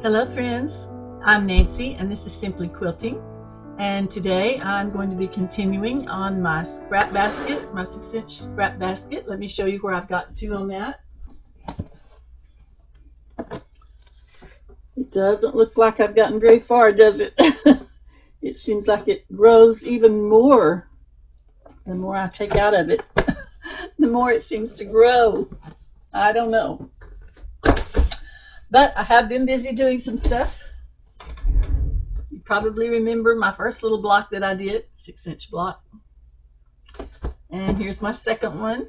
Hello friends, I'm Nancy and this is Simply Quilting, and today I'm going to be continuing on my scrap basket, my 6-inch scrap basket. Let me show you where I've got to on that. It doesn't look like I've gotten very far, does it? It seems like it grows even more the more I take out of it. The more it seems to grow. I don't know. But I have been busy doing some stuff. You probably remember my first little block that I did, 6-inch block. And here's my second one.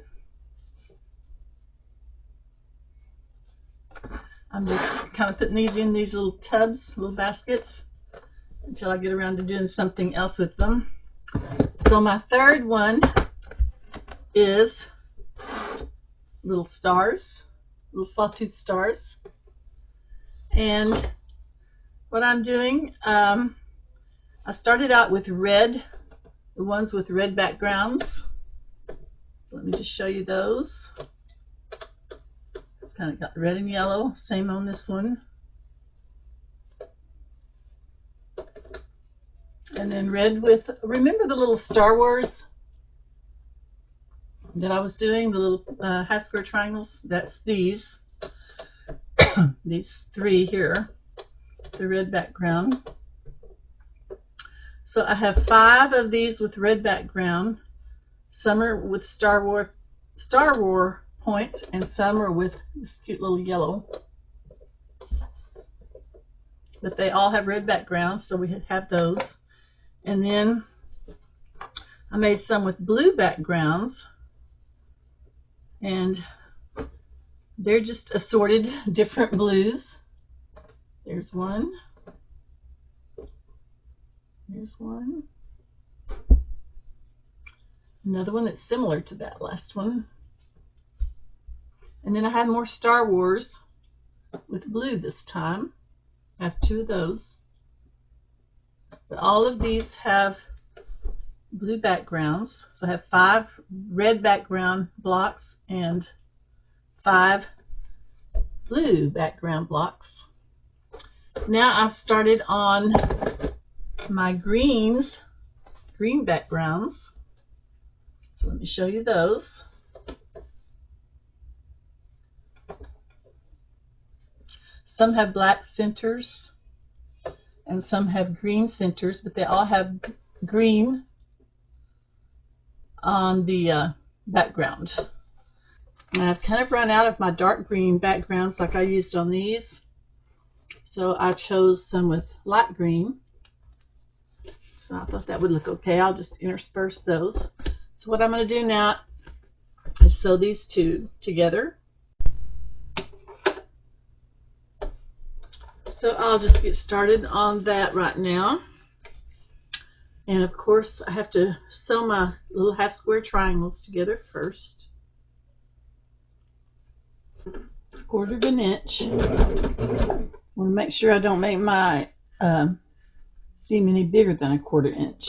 I'm just kind of putting these in these little tubs, little baskets, until I get around to doing something else with them. So my third one is little stars, little Sawtooth stars. And what I'm doing, I started out with red, the ones with red backgrounds. Let me just show you those. Kind of got red and yellow, same on this one. And then red with, remember the little Star Wars that I was doing, the little half square triangles? That's these. These three here, the red background. So I have 5 of these with red background. Some are with Star Wars points, and some are with this cute little yellow. But they all have red backgrounds, so we have those. And then I made some with blue backgrounds, and they're just assorted different blues. There's one. There's one. Another one that's similar to that last one. And then I have more Star Wars with blue this time. I have 2 of those. But all of these have blue backgrounds. So I have 5 red background blocks and 5 blue background blocks. Now I've started on my green backgrounds. So let me show you those. Some have black centers and some have green centers, but they all have green on the background. And I've kind of run out of my dark green backgrounds like I used on these, so I chose some with light green. So I thought that would look okay. I'll just intersperse those. So what I'm going to do now is sew these 2 together. So I'll just get started on that right now. And of course I have to sew my little half square triangles together first. 1/4 of an inch. I want to make sure I don't make my seam any bigger than 1/4 inch.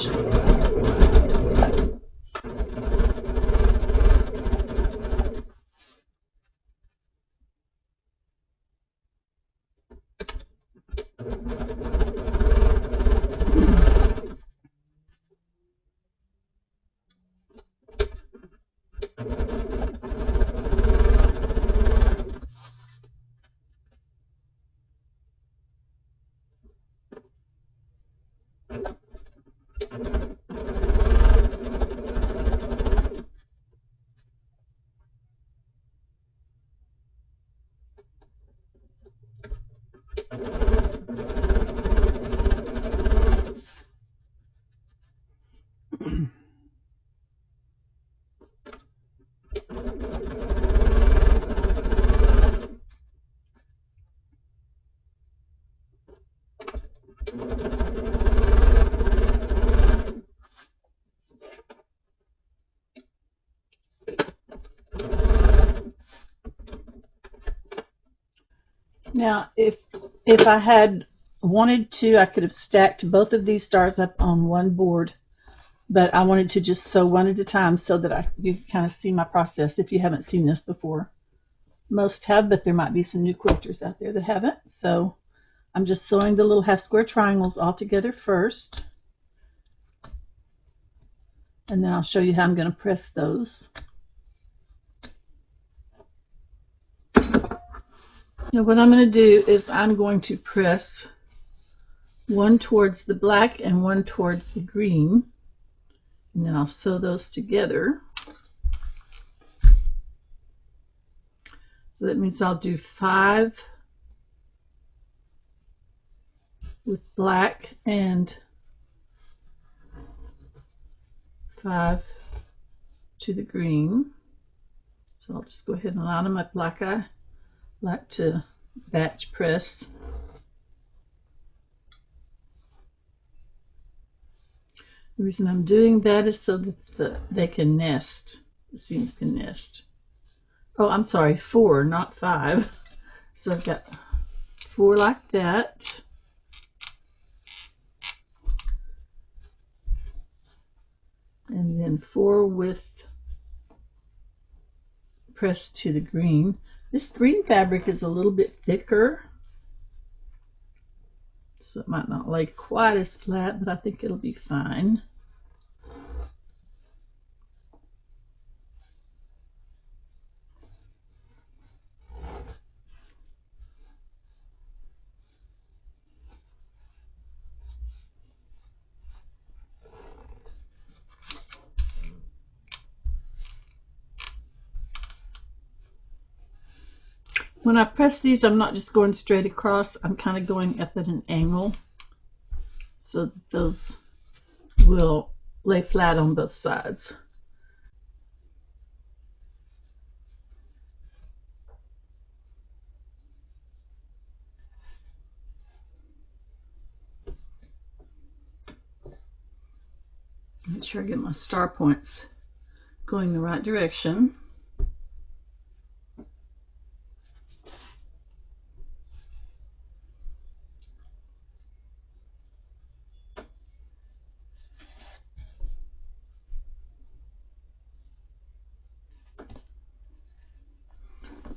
Now, if I had wanted to, I could have stacked both of these stars up on one board, but I wanted to just sew one at a time so that you can kind of see my process if you haven't seen this before. Most have, but there might be some new quilters out there that haven't. So I'm just sewing the little half square triangles all together first, and then I'll show you how I'm going to press those. Now what I'm going to do is I'm going to press one towards the black and one towards the green, and then I'll sew those together. So that means I'll do 5 with black and 5 to the green. So I'll just go ahead and line them up like I like to batch press. The reason I'm doing that is so that they can nest. The seams can nest. Oh, I'm sorry, 4, not 5. So I've got 4 like that. And then 4 with pressed to the green. This green fabric is a little bit thicker, so it might not lay quite as flat, but I think it'll be fine. When I press these, I'm not just going straight across, I'm kind of going up at an angle so that those will lay flat on both sides. Make sure I get my star points going the right direction.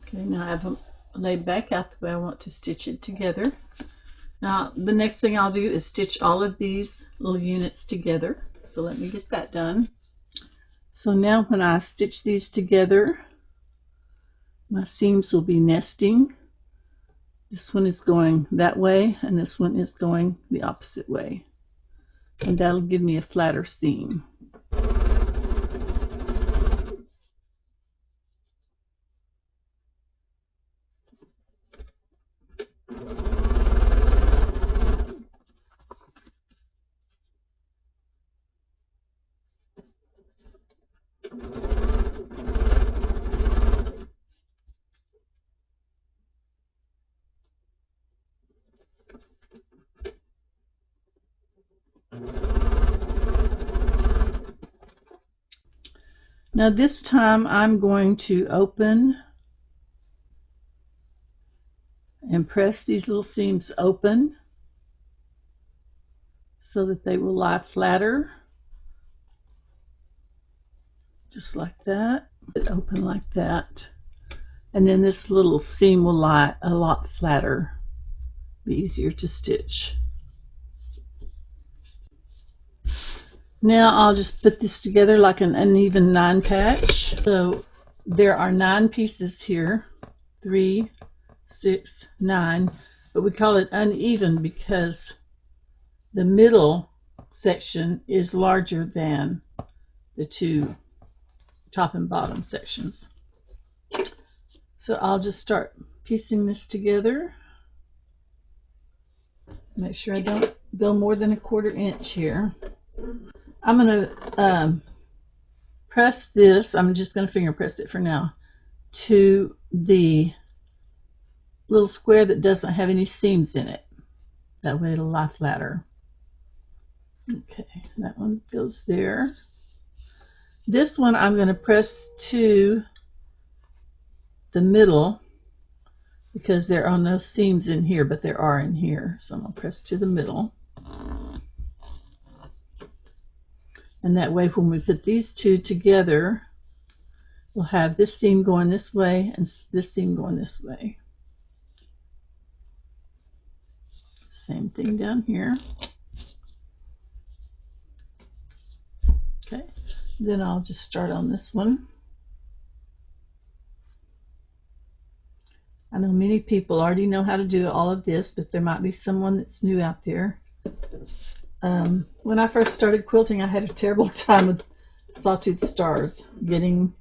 Okay, now I have them laid back out the way I want to stitch it together. Now the next thing I'll do is stitch all of these little units together. So let me get that done. So now when I stitch these together, my seams will be nesting. This one is going that way and this one is going the opposite way. And that'll give me a flatter seam. Now this time I'm going to open and press these little seams open so that they will lie flatter, just like that. Open like that, and then this little seam will lie a lot flatter, be easier to stitch. Now I'll just put this together like an uneven 9 patch. So there are 9 pieces here, 3, 6, 9, but we call it uneven because the middle section is larger than the 2 top and bottom sections. So I'll just start piecing this together. Make sure I don't go more than 1/4 inch here. I'm going to press this, I'm just going to finger press it for now, to the little square that doesn't have any seams in it. That way it'll lie flatter. Okay, that one goes there. This one I'm going to press to the middle because there are no seams in here, but there are in here. So I'm going to press to the middle. And that way when we put these two together, we'll have this seam going this way and this seam going this way. Same thing down here. Okay, then I'll just start on this one. I know many people already know how to do all of this, but there might be someone that's new out there. When I first started quilting, I had a terrible time with Sawtooth stars, getting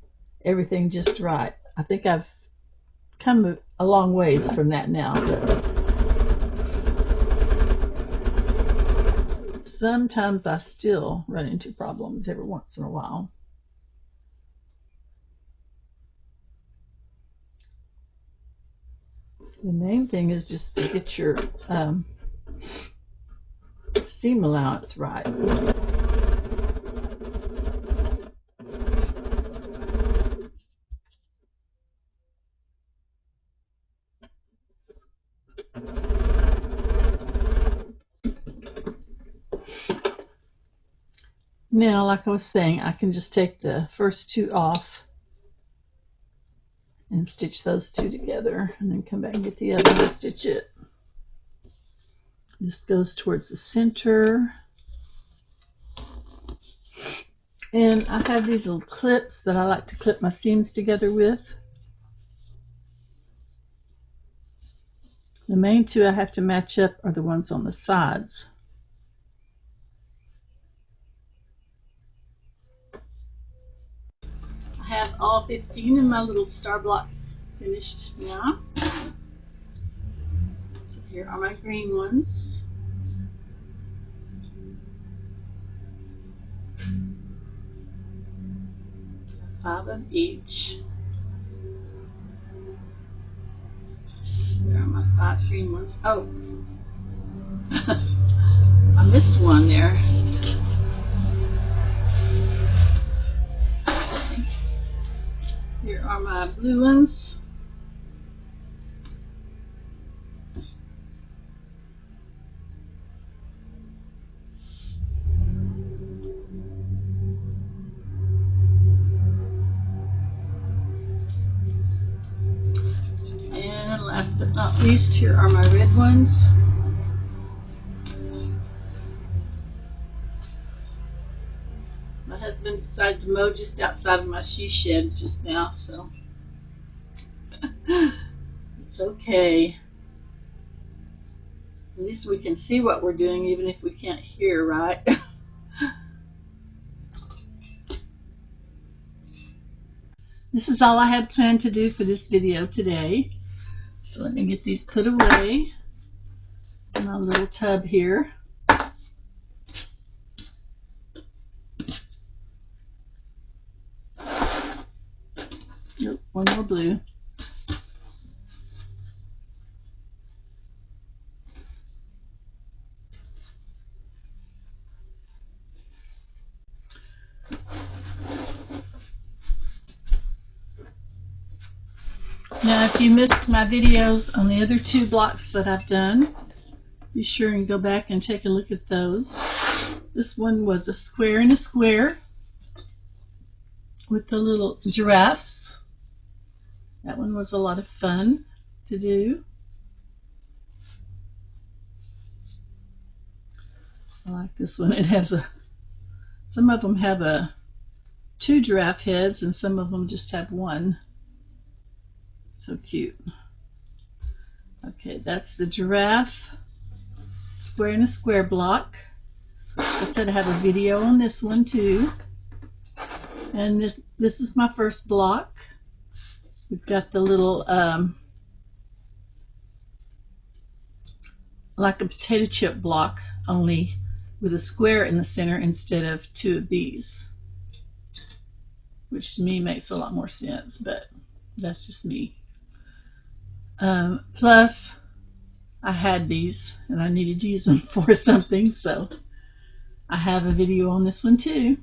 everything just right. I think I've come a long ways from that now. But sometimes I still run into problems every once in a while. The main thing is just to get your seam allowance right. Now, like I was saying, I can just take the first two off and stitch those two together, and then come back and get the other and stitch it. This goes towards the center. And I have these little clips that I like to clip my seams together with. The main two I have to match up are the ones on the sides. I have all 15 of my little star blocks finished now. So here are my green ones. Five of each. There are my 5 green ones. Oh, I missed one there. Here are my blue ones. And last but not least, here are my red ones. My husband decided to mow just outside of my she shed just now, so it's okay. At least we can see what we're doing, even if we can't hear, right? This is all I had planned to do for this video today. So let me get these put away in my little tub here. Nope, one more blue. Now, if you missed my videos on the other 2 blocks that I've done, be sure and go back and take a look at those. This one was a square and a square with the little giraffes. That one was a lot of fun to do. I like this one. It has some of them have 2 giraffe heads, and some of them just have 1. So cute. Okay, that's the giraffe square and a square block. I said I have a video on this one too. And this is my first block. We've got the little like a potato chip block, only with a square in the center instead of 2 of these, which to me makes a lot more sense, but that's just me. Plus, I had these and I needed to use them for something, so I have a video on this one too.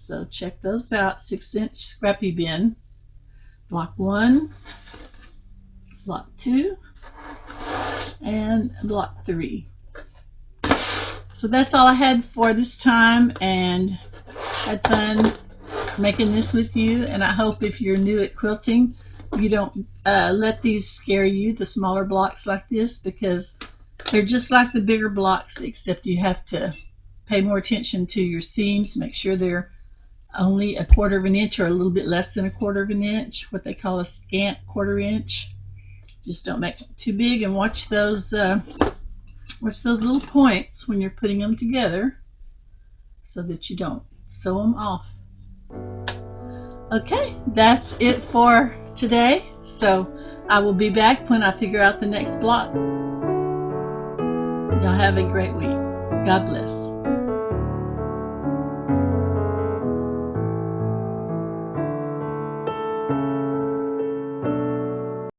So check those out. 6-inch Scrappy bin. Block 1, block 2, and block 3. So that's all I had for this time, and had fun making this with you. And I hope if you're new at quilting, you don't let these scare you, the smaller blocks like this, because They're just like the bigger blocks, except you have to pay more attention to your seams. Make sure they're only a quarter of an inch or a little bit less than a quarter of an inch, what they call a scant quarter inch. Just don't make it too big, and watch those little points when you're putting them together so that you don't sew them off. Okay, that's it for today. So I will be back when I figure out the next block. Y'all have a great week. God bless.